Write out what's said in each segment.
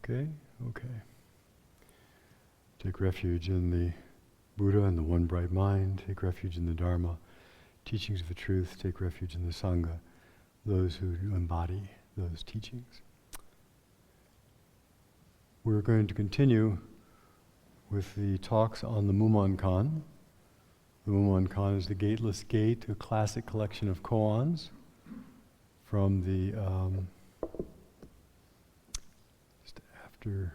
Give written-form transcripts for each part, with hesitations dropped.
Okay? Okay. Take refuge in the Buddha and the one bright mind. Take refuge in the Dharma, teachings of the truth. Take refuge in the Sangha, those who embody those teachings. We're going to continue with the talks on the Mumonkan. The Mumonkan is the Gateless Gate, a classic collection of koans from the just after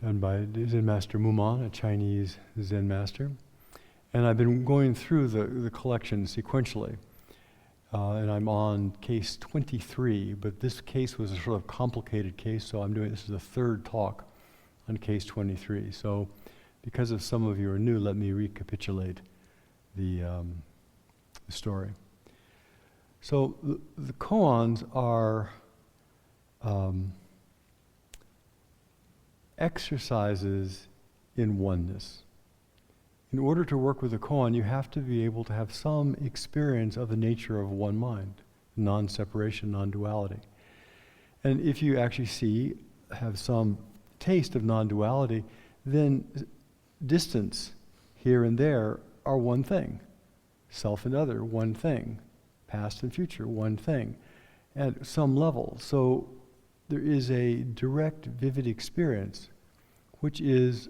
done by Zen Master Mumon, a Chinese Zen master. And I've been going through the collection sequentially. And I'm on case 23, but this case was a sort of complicated case, so this is the third talk on case 23. So because of some of you are new, let me recapitulate the story. So the koans are exercises in oneness. In order to work with a koan, you have to be able to have some experience of the nature of one mind, non-separation, non-duality. And if you actually have some taste of non-duality, then distance here and there are one thing. Self and other, one thing. Past and future, one thing. At some level. So there is a direct, vivid experience, which is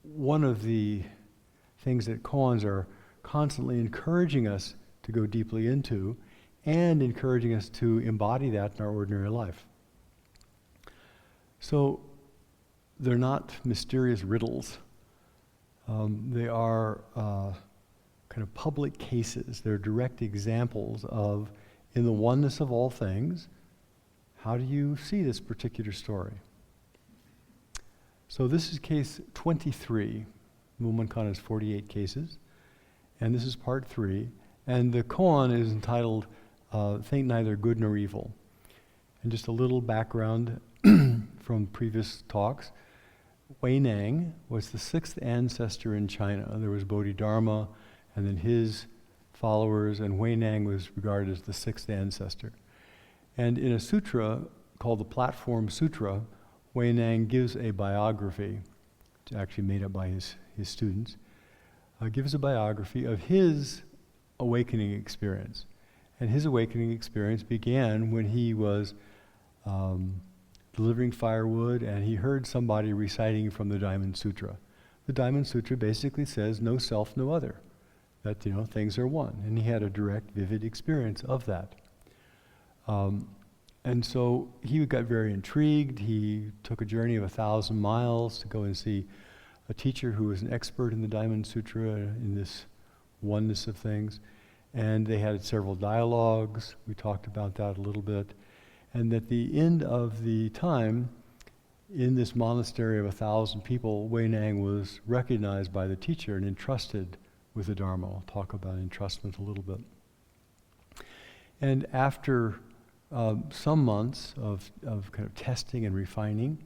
one of the things that koans are constantly encouraging us to go deeply into and encouraging us to embody that in our ordinary life. So they're not mysterious riddles. They are kind of public cases. They're direct examples of, in the oneness of all things, how do you see this particular story? So this is case 23. Mumonkan has 48 cases, and this is part 3. And the koan is entitled, Think Neither Good Nor Evil. And just a little background from previous talks. Huineng was the 6th ancestor in China. There was Bodhidharma, and then his followers, and Huineng was regarded as the 6th ancestor. And in a sutra called the Platform Sutra, Huineng gives a biography, actually made up by his students, gives a biography of his awakening experience. And his awakening experience began when he was delivering firewood and he heard somebody reciting from the Diamond Sutra. The Diamond Sutra basically says, no self, no other. That, things are one. And he had a direct, vivid experience of that. And so he got very intrigued. He took a journey of 1,000 miles to go and see a teacher who was an expert in the Diamond Sutra, in this oneness of things. And they had several dialogues. We talked about that a little bit. And at the end of the time, in this monastery of 1,000 people, Huineng was recognized by the teacher and entrusted with the Dharma. I'll talk about entrustment a little bit. And after some months of kind of testing and refining,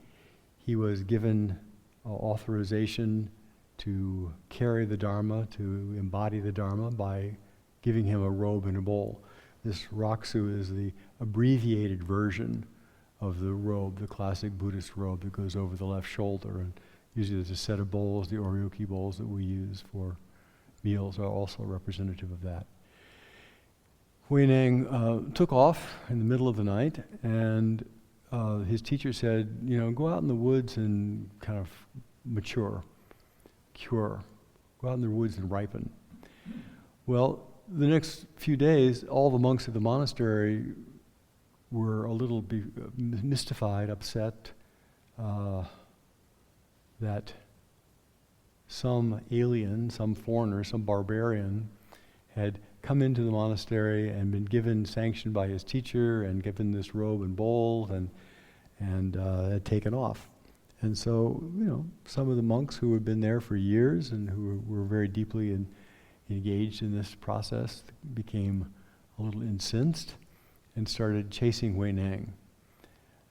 he was given authorization to carry the Dharma, to embody the Dharma by giving him a robe and a bowl. This raksu is the abbreviated version of the robe, the classic Buddhist robe that goes over the left shoulder. And usually there's a set of bowls, the oryoki bowls that we use for meals are also representative of that. Huineng took off in the middle of the night, and his teacher said, go out in the woods and kind of cure. Go out in the woods and ripen. Well, the next few days, all the monks of the monastery were a little mystified, upset that some alien, some foreigner, some barbarian had come into the monastery and been given sanction by his teacher and given this robe and bowl and had taken off. And so, some of the monks who had been there for years and who were very deeply engaged in this process became a little incensed and started chasing Huineng.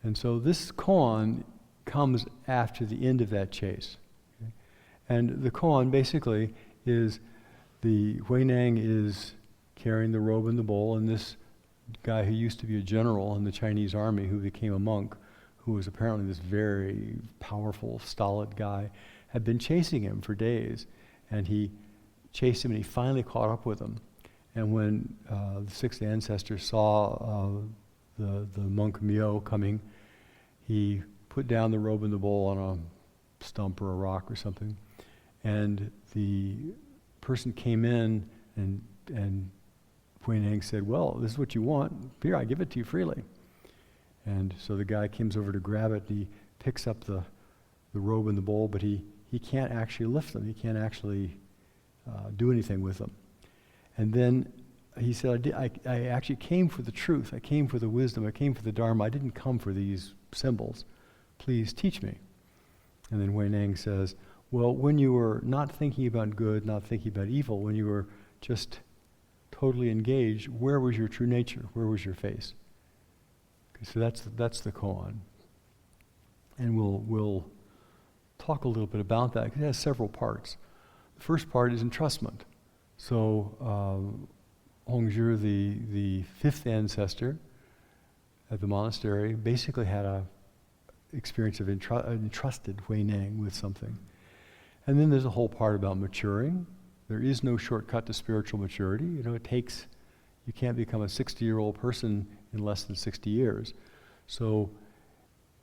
And so this koan comes after the end of that chase. Okay? And the koan basically is the Huineng is carrying the robe and the bowl, and this guy who used to be a general in the Chinese army who became a monk, who was apparently this very powerful, stolid guy, had been chasing him for days. And he chased him and he finally caught up with him. And when the sixth ancestor saw the monk Mio coming, he put down the robe and the bowl on a stump or a rock or something. And the person came in and Huineng said, well, this is what you want. Here, I give it to you freely. And so the guy comes over to grab it, and he picks up the robe and the bowl, but he can't actually lift them. He can't actually do anything with them. And then he said, I actually came for the truth. I came for the wisdom. I came for the Dharma. I didn't come for these symbols. Please teach me. And then Huineng says, well, when you were not thinking about good, not thinking about evil, when you were just totally engaged, where was your true nature? Where was your face? Okay, so that's the koan. And we'll talk a little bit about that, because it has several parts. The first part is entrustment. So Hongzhi, the fifth ancestor at the monastery, basically had a experience of entrusted Huineng with something. And then there's a whole part about maturing. There is no shortcut to spiritual maturity. You can't become a 60-year-old person in less than 60 years. So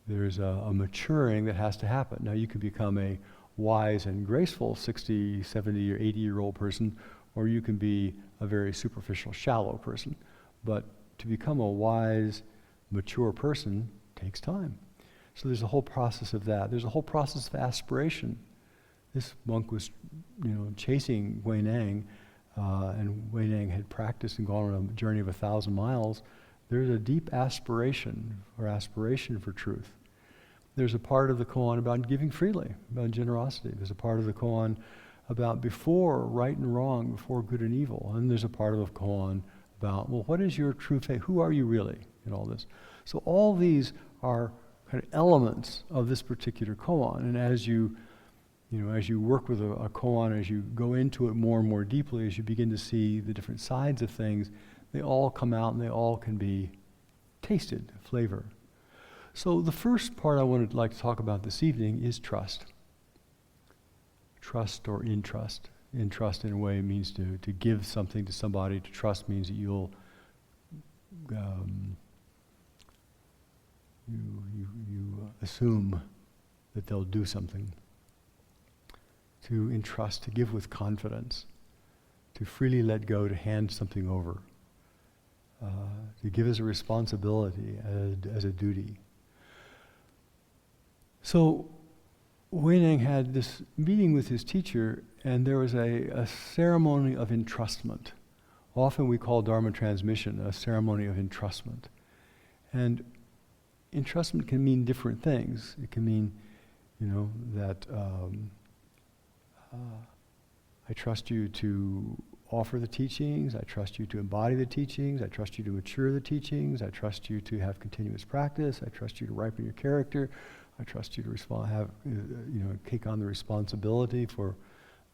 there's a maturing that has to happen. Now you can become a wise and graceful 60, 70, or 80-year-old person, or you can be a very superficial, shallow person. But to become a wise, mature person takes time. So there's a whole process of that. There's a whole process of aspiration. This monk was, chasing Huineng, and Huineng had practiced and gone on a journey of 1,000 miles. There's a deep aspiration for truth. There's a part of the koan about giving freely, about generosity. There's a part of the koan about before right and wrong, before good and evil. And there's a part of the koan about, well, what is your true faith? Who are you really in all this? So all these are kind of elements of this particular koan. And as you work with a koan, as you go into it more and more deeply, as you begin to see the different sides of things, they all come out and they all can be tasted, flavor. So the first part I would like to talk about this evening is trust. Trust or entrust. Entrust in a way means to give something to somebody. To trust means that you'll you assume that they'll do something. To entrust, to give with confidence, to freely let go, to hand something over, to give as a responsibility, as a duty. So Huineng had this meeting with his teacher, and there was a ceremony of entrustment. Often we call Dharma transmission a ceremony of entrustment. And entrustment can mean different things. It can mean, that I trust you to offer the teachings, I trust you to embody the teachings, I trust you to mature the teachings, I trust you to have continuous practice, I trust you to ripen your character, I trust you to take on the responsibility for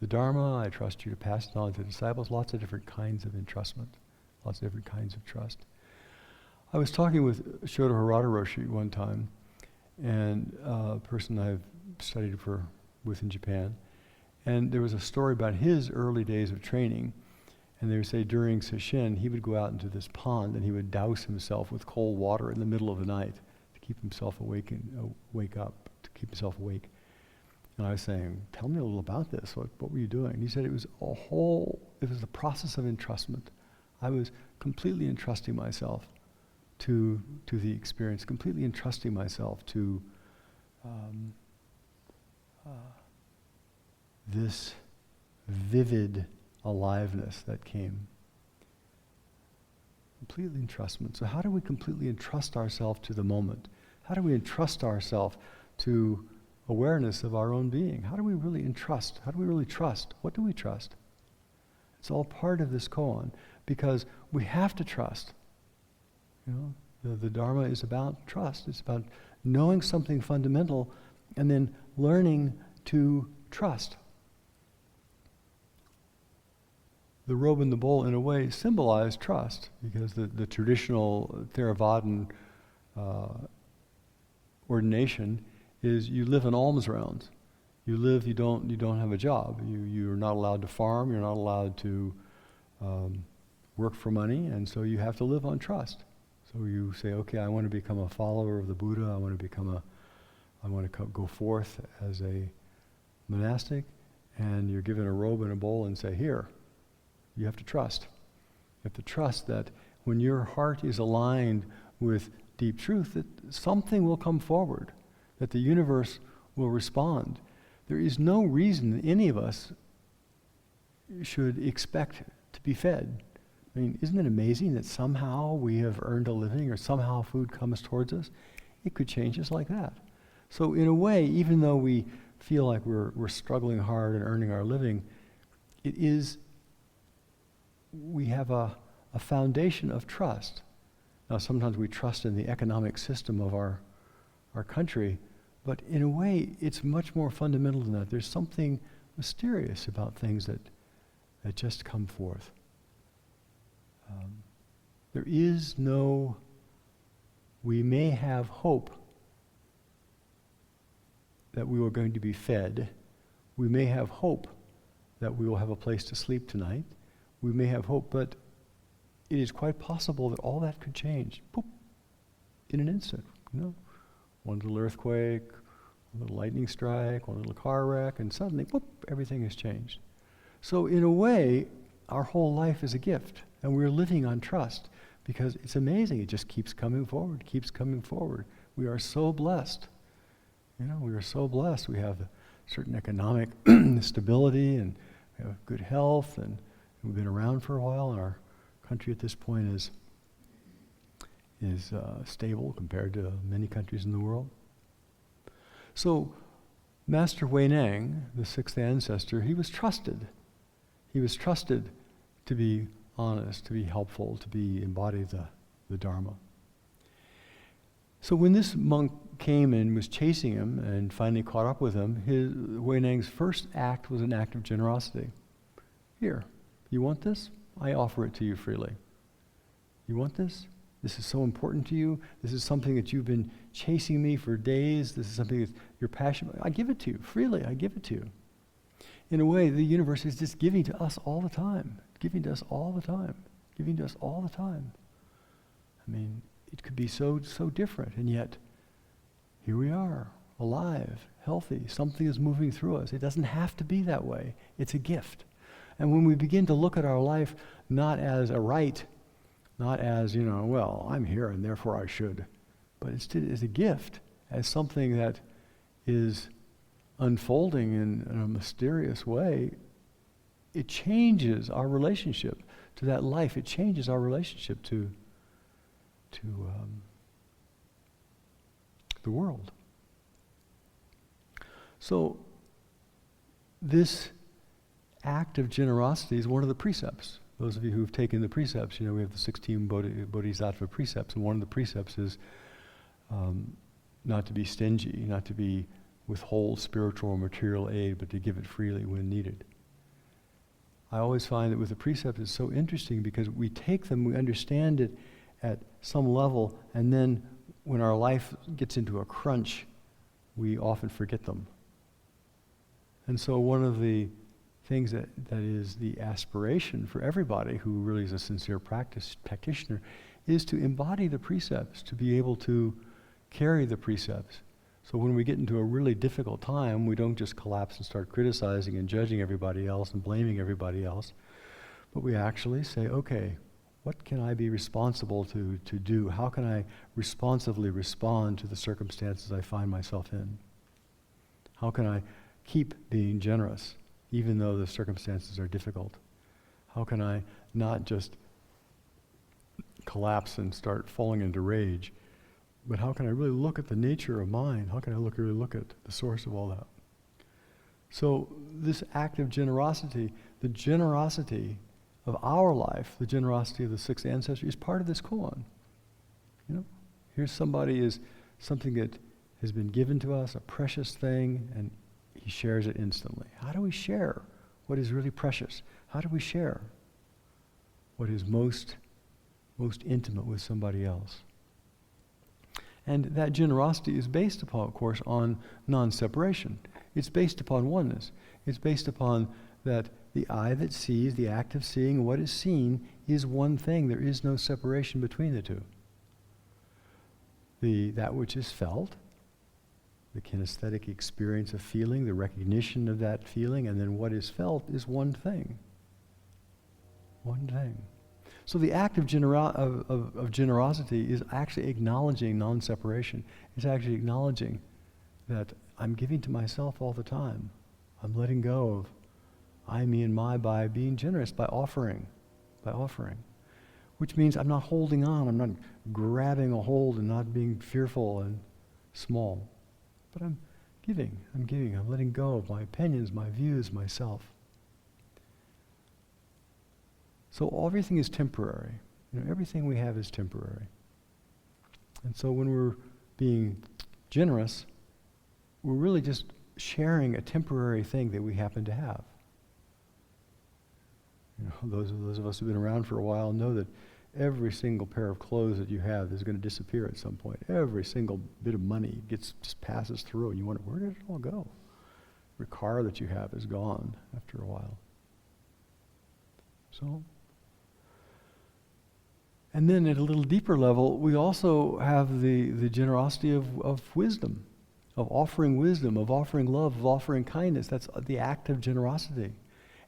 the Dharma, I trust you to pass it on to disciples. Lots of different kinds of entrustment, lots of different kinds of trust. I was talking with Shodo Harada Roshi one time, and a person I've studied with in Japan, and there was a story about his early days of training, and they would say during sesshin he would go out into this pond and he would douse himself with cold water in the middle of the night to keep himself awake and to keep himself awake. And I was saying, tell me a little about this. What were you doing? And he said it was the process of entrustment. I was completely entrusting myself to the experience, completely entrusting myself to this vivid aliveness that came. Completely entrustment. So how do we completely entrust ourselves to the moment? How do we entrust ourselves to awareness of our own being? How do we really entrust? How do we really trust? What do we trust? It's all part of this koan, because we have to trust. The Dharma is about trust. It's about knowing something fundamental and then learning to trust. the robe and the bowl, in a way, symbolize trust, because the traditional Theravadan ordination is you live in alms rounds. You don't have a job. You're not allowed to farm. You're not allowed to work for money, and so you have to live on trust. So you say, okay, I want to become a follower of the Buddha. I want to go forth as a monastic, and you're given a robe and a bowl and say, here, you have to trust. You have to trust that when your heart is aligned with deep truth, that something will come forward, that the universe will respond. There is no reason that any of us should expect to be fed. I mean, isn't it amazing that somehow we have earned a living, or somehow food comes towards us? It could change just like that. So in a way, even though we feel like we're struggling hard and earning our living, we have a foundation of trust. Now, sometimes we trust in the economic system of our country, but in a way, it's much more fundamental than that. There's something mysterious about things that just come forth. We may have hope that we are going to be fed. We may have hope that we will have a place to sleep tonight. We may have hope, but it is quite possible that all that could change, poof, in an instant. One little earthquake, one little lightning strike, one little car wreck, and suddenly, whoop, everything has changed. So in a way, our whole life is a gift, and we're living on trust, because it's amazing. It just keeps coming forward, keeps coming forward. We are so blessed. We are so blessed. We have a certain economic stability, and we have good health, and we've been around for a while, and our country at this point is stable compared to many countries in the world. So Master Huineng, the sixth ancestor, he was trusted. He was trusted to be honest, to be helpful, to embody the Dharma. So when this monk came and was chasing him and finally caught up with him, Huineng's first act was an act of generosity. Here, you want this? I offer it to you freely. You want this? This is so important to you. This is something that you've been chasing me for days. This is something that you're passionate about. I give it to you freely. I give it to you. In a way, the universe is just giving to us all the time. Giving to us all the time. Giving to us all the time. I mean, it could be so different, and yet here we are, alive, healthy. Something is moving through us. It doesn't have to be that way. It's a gift. And when we begin to look at our life not as a right, not as, well, I'm here and therefore I should, but instead as a gift, as something that is unfolding in a mysterious way, it changes our relationship to that life. It changes our relationship to the world. So this act of generosity is one of the precepts. Those of you who've taken the precepts, we have the 16 Bodhisattva precepts, and one of the precepts is not to be stingy, not to withhold spiritual or material aid, but to give it freely when needed. I always find that with the precepts it's so interesting because we take them, we understand it at some level, and then when our life gets into a crunch, we often forget them. And so one of the things that is the aspiration for everybody who really is a sincere practitioner is to embody the precepts, to be able to carry the precepts. So when we get into a really difficult time, we don't just collapse and start criticizing and judging everybody else and blaming everybody else, but we actually say, okay, what can I be responsible to do? How can I responsively respond to the circumstances I find myself in? How can I keep being generous, even though the circumstances are difficult? How can I not just collapse and start falling into rage, but how can I really look at the nature of mind? How can I really look at the source of all that? So this act of generosity, the generosity of our life, the generosity of the sixth ancestry, is part of this koan. Here's something that has been given to us, a precious thing, and he shares it instantly. How do we share what is really precious? How do we share? what is most intimate with somebody else. And that generosity is based upon, of course, on non-separation. It's based upon oneness. It's based upon that the eye that sees, the act of seeing, what is seen is one thing. There is no separation between the two. That which is felt, the kinesthetic experience of feeling, the recognition of that feeling, and then what is felt is one thing. One thing. So the act of generosity is actually acknowledging non-separation. It's actually acknowledging that I'm giving to myself all the time. I'm letting go of I, me, and my by being generous, by offering. Which means I'm not holding on, I'm not grabbing a hold and not being fearful and small. But I'm giving, I'm letting go of my opinions, my views, myself. So everything is temporary. Everything we have is temporary. And so when we're being generous, we're really just sharing a temporary thing that we happen to have. Those of us who've been around for a while know that every single pair of clothes that you have is going to disappear at some point. Every single bit of money just passes through, and you wonder, where did it all go? Every car that you have is gone after a while. So, and then at a little deeper level, we also have the generosity of wisdom, of offering love, of offering kindness. That's the act of generosity.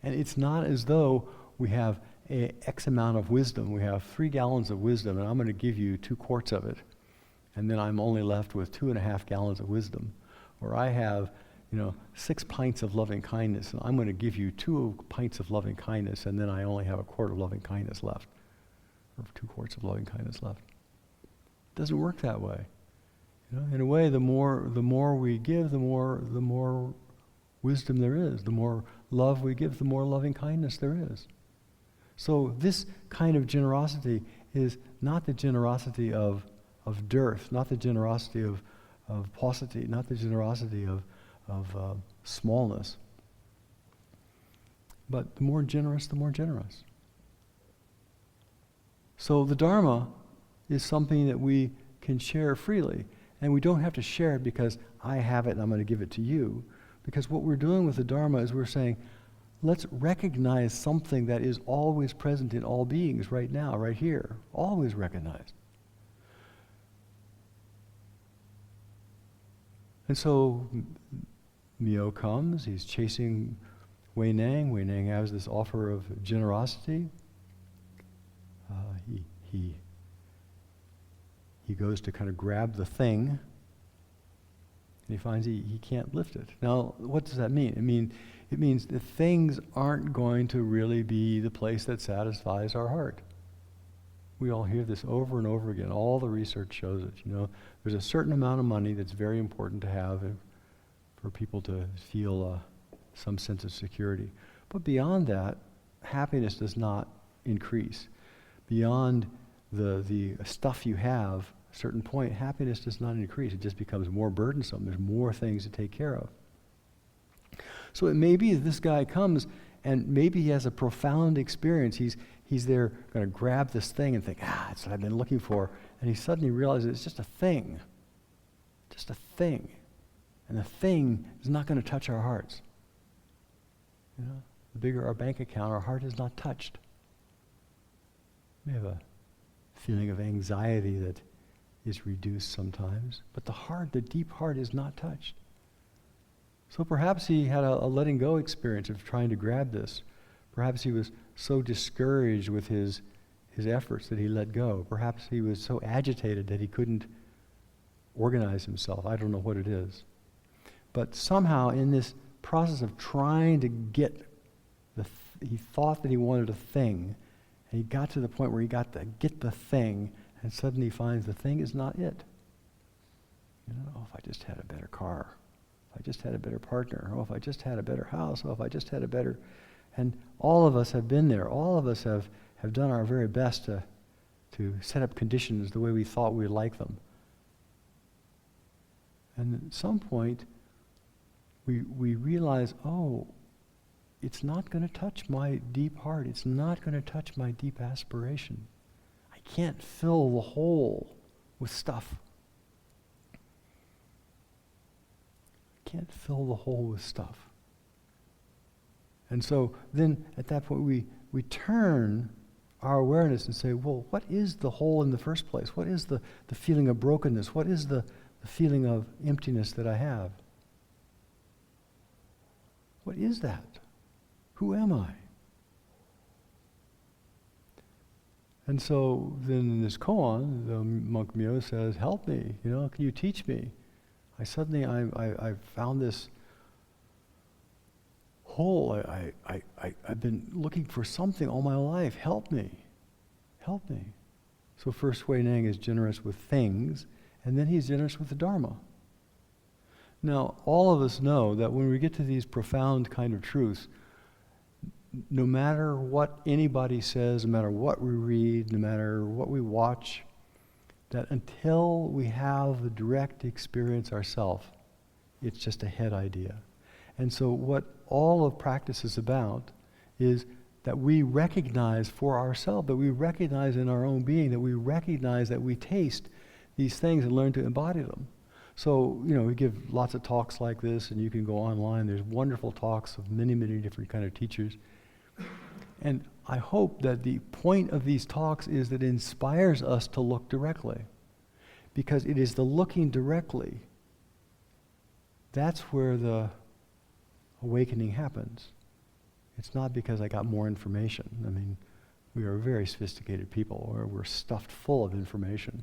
And it's not as though we have X amount of wisdom. We have 3 gallons of wisdom, and I'm going to give you 2 quarts of it. And then I'm only left with 2.5 gallons of wisdom. Or I have, 6 pints of loving kindness, and I'm going to give you 2 pints of loving kindness, and then I only have a quart of loving kindness left. Or 2 quarts of loving kindness left. It doesn't work that way. In a way, the more we give, the more wisdom there is. The more love we give, the more loving kindness there is. So this kind of generosity is not the generosity of dearth, not the generosity of paucity, not the generosity of smallness. But the more generous, the more generous. So the Dharma is something that we can share freely. And we don't have to share it because I have it and I'm going to give it to you. Because what we're doing with the Dharma is we're saying, let's recognize something that is always present in all beings right now, right here. Always recognized. And so Mio comes, he's chasing Wei Nang. Wei Nang has this offer of generosity. He goes to kind of grab the thing, and he finds he can't lift it. Now, what does that mean? It means that things aren't going to really be the place that satisfies our heart. We all hear this over and over again. All the research shows it. There's a certain amount of money that's very important to have for people to feel some sense of security. But beyond that, happiness does not increase. Beyond the stuff you have, a certain point, happiness does not increase. It just becomes more burdensome. There's more things to take care of. So it may be that this guy comes and maybe he has a profound experience. He's there going to grab this thing and think, it's what I've been looking for. And he suddenly realizes it's just a thing. Just a thing. And the thing is not going to touch our hearts. The bigger our bank account, our heart is not touched. We have a feeling of anxiety that is reduced sometimes, but the deep heart is not touched. So perhaps he had a letting go experience of trying to grab this. Perhaps he was so discouraged with his efforts that he let go. Perhaps he was so agitated that he couldn't organize himself. I don't know what it is. But somehow in this process of trying to get he thought that he wanted a thing, and he got to the point where he got to get the thing, and suddenly he finds the thing is not it. If I just had a better car, if I just had a better partner, if I just had a better house, if I just had a better... And all of us have been there. All of us have done our very best to set up conditions the way we thought we'd like them. And at some point, we realize, it's not going to touch my deep heart. It's not going to touch my deep aspiration. I can't fill the hole with stuff. I can't fill the hole with stuff. And so then at that point we turn our awareness and say, well, what is the hole in the first place? What is the feeling of brokenness? What is the feeling of emptiness that I have? What is that? Who am I? And so then in this koan, the monk Myo says, help me, can you teach me? I found this hole. I've been looking for something all my life. Help me. Help me. So first Hui Neng is generous with things, and then he's generous with the Dharma. Now, all of us know that when we get to these profound kind of truths, no matter what anybody says, no matter what we read, no matter what we watch, that until we have the direct experience ourselves, it's just a head idea. And so what all of practice is about is that we recognize for ourselves, that we recognize in our own being, that we recognize that we taste these things and learn to embody them. So, we give lots of talks like this, and you can go online. There's wonderful talks of many, many different kind of teachers. And I hope that the point of these talks is that it inspires us to look directly. Because it is the looking directly, that's where the awakening happens. It's not because I got more information. I mean, we are very sophisticated people, or we're stuffed full of information.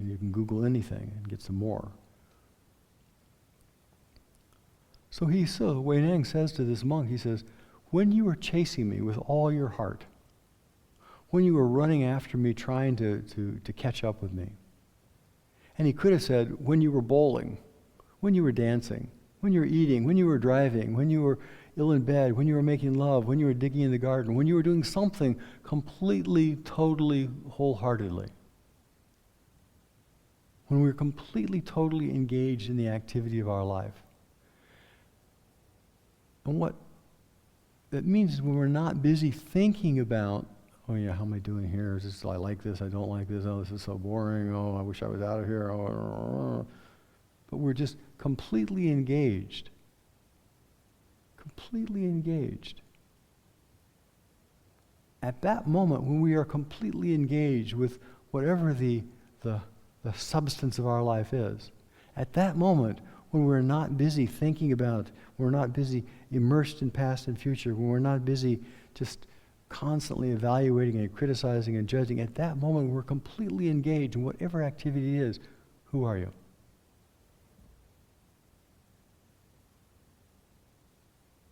And you can Google anything and get some more. So Hui Neng says to this monk, he says, when you were chasing me with all your heart, when you were running after me trying to catch up with me, and he could have said, when you were bowling, when you were dancing, when you were eating, when you were driving, when you were ill in bed, when you were making love, when you were digging in the garden, when you were doing something completely, totally, wholeheartedly. When we're completely, totally engaged in the activity of our life. And what that means is when we're not busy thinking about, oh yeah, how am I doing here? Is this, I like this, I don't like this, oh, this is so boring, oh, I wish I was out of here, oh. But we're just completely engaged. Completely engaged. At that moment, when we are completely engaged with whatever the substance of our life is, at that moment, when we're not busy thinking about, we're not busy immersed in past and future, when we're not busy just constantly evaluating and criticizing and judging, at that moment we're completely engaged in whatever activity it is. Who are you?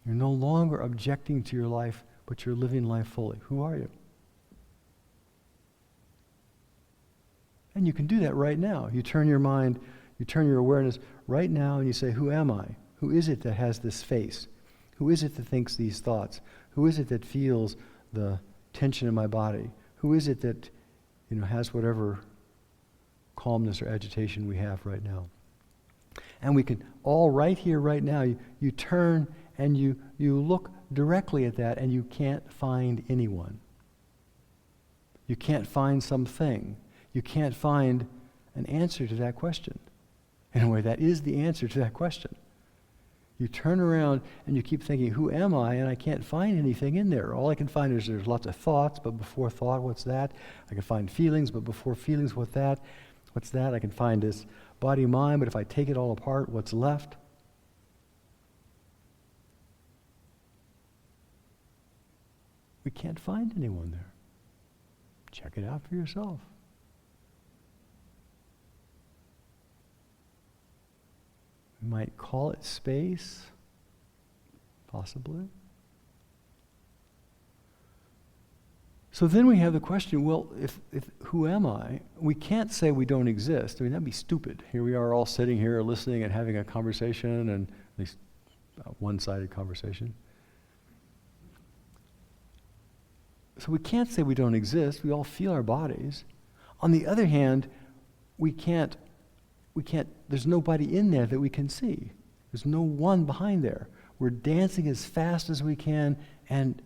You're no longer objecting to your life, but you're living life fully. Who are you? And you can do that right now. You turn your mind, you turn your awareness right now and you say, who am I? Who is it that has this face? Who is it that thinks these thoughts? Who is it that feels the tension in my body? Who is it that, has whatever calmness or agitation we have right now? And we can all right here, right now, you turn and you look directly at that and you can't find anyone. You can't find something. You can't find an answer to that question. In a way, that is the answer to that question. You turn around and you keep thinking, who am I? And I can't find anything in there. All I can find is there's lots of thoughts, but before thought, what's that? I can find feelings, but before feelings, what's that? What's that? I can find this body, mind, but if I take it all apart, what's left? We can't find anyone there. Check it out for yourself. We might call it space, possibly. So then we have the question, well, if who am I? We can't say we don't exist. I mean, that'd be stupid. Here we are all sitting here listening and having a conversation, and at least a one-sided conversation. So we can't say we don't exist. We all feel our bodies. On the other hand, we can't, there's nobody in there that we can see. There's no one behind there. We're dancing as fast as we can, and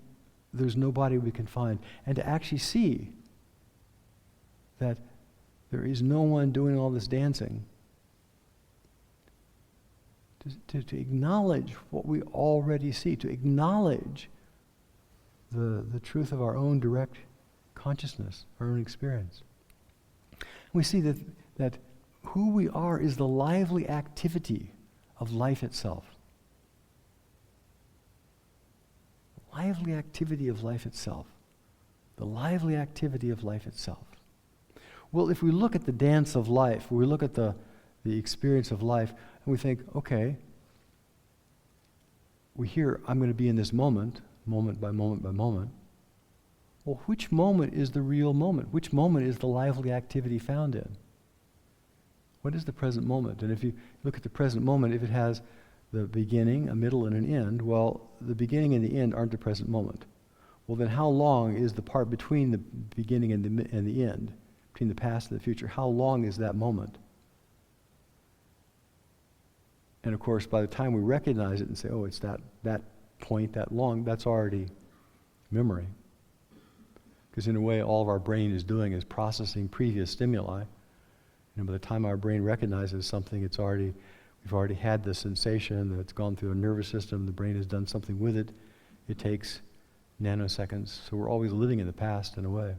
there's nobody we can find. And to actually see that there is no one doing all this dancing, to acknowledge what we already see, to acknowledge the truth of our own direct consciousness, our own experience. We see that who we are is the lively activity of life itself. Lively activity of life itself. The lively activity of life itself. Well, if we look at the dance of life, we look at the experience of life, and we think, okay, we hear, I'm going to be in this moment, moment by moment by moment. Well, which moment is the real moment? Which moment is the lively activity found in? What is the present moment? And if you look at the present moment, if it has the beginning, a middle, and an end, well, the beginning and the end aren't the present moment. Well, then how long is the part between the beginning and the end, between the past and the future? How long is that moment? And of course, by the time we recognize it and say, oh, it's that point, that long, that's already memory. Because in a way, all of our brain is doing is processing previous stimuli. And by the time our brain recognizes something, we've already had the sensation that's gone through a nervous system, the brain has done something with it. It takes nanoseconds. So we're always living in the past in a way.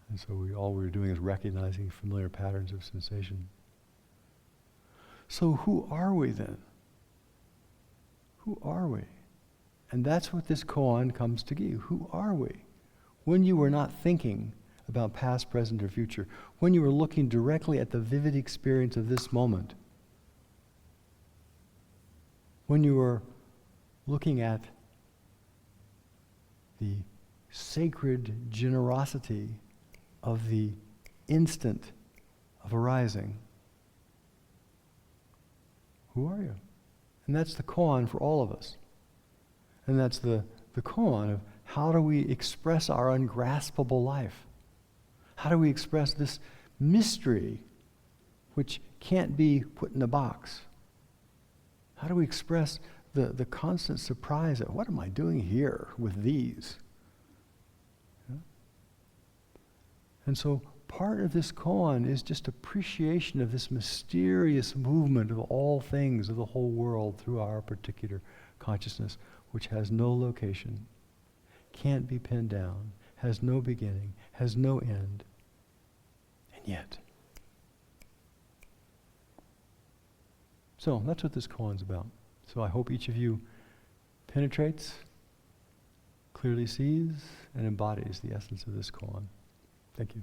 And so all we're doing is recognizing familiar patterns of sensation. So who are we then? Who are we? And that's what this koan comes to give. Who are we? When you were not thinking about past, present, or future, when you were looking directly at the vivid experience of this moment, when you were looking at the sacred generosity of the instant of arising, who are you? And that's the koan for all of us. And that's the koan of how do we express our ungraspable life? How do we express this mystery which can't be put in a box? How do we express the constant surprise of what am I doing here with these? Yeah? And so part of this koan is just appreciation of this mysterious movement of all things, of the whole world through our particular consciousness, which has no location, can't be pinned down, has no beginning, has no end. And yet. So that's what this koan's about. So I hope each of you penetrates, clearly sees, and embodies the essence of this koan. Thank you.